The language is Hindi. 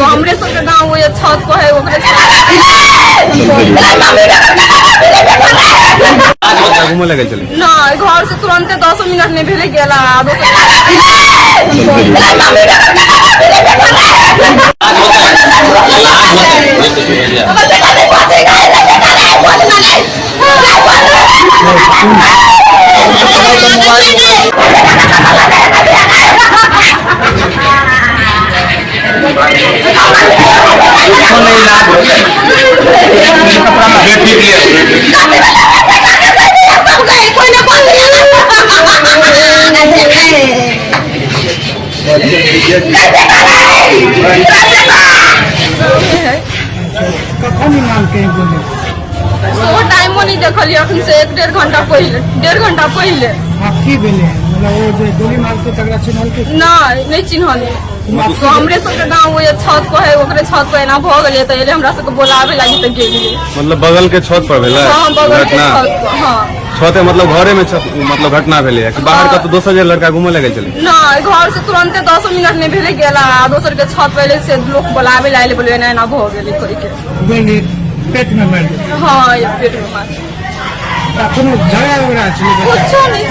हमरे सबके गाँव ये छत को है घूमे लगे चले ना घर से तुरंत 10 मिनट नहीं भेले गेला टाइम नहीं देखल अखन से 1-1.5 घंटा पहले 1.5 घंटा पहले नहीं चिन्हल हमरे सबके गाँव ये छत को है छत पर एना भ गए तो हमरा सबके बोलावे लगी तो गेलिए मतलब बगल के छत पर भेला हां बगल के छत पर हां छत है मतलब घरे में मतलब घटना भेले है कि बाहर का तो दोसर जगह लड़का घूमे लगे चले ना घर से तुरंत 10 मिनट नहीं भेले गेला दोसर के छत पहले से लोग बोलावे लाइले बोले एना भ गेले कोई के पेट में मार दिया। हाँ ये पेट में मार कुछ नहीं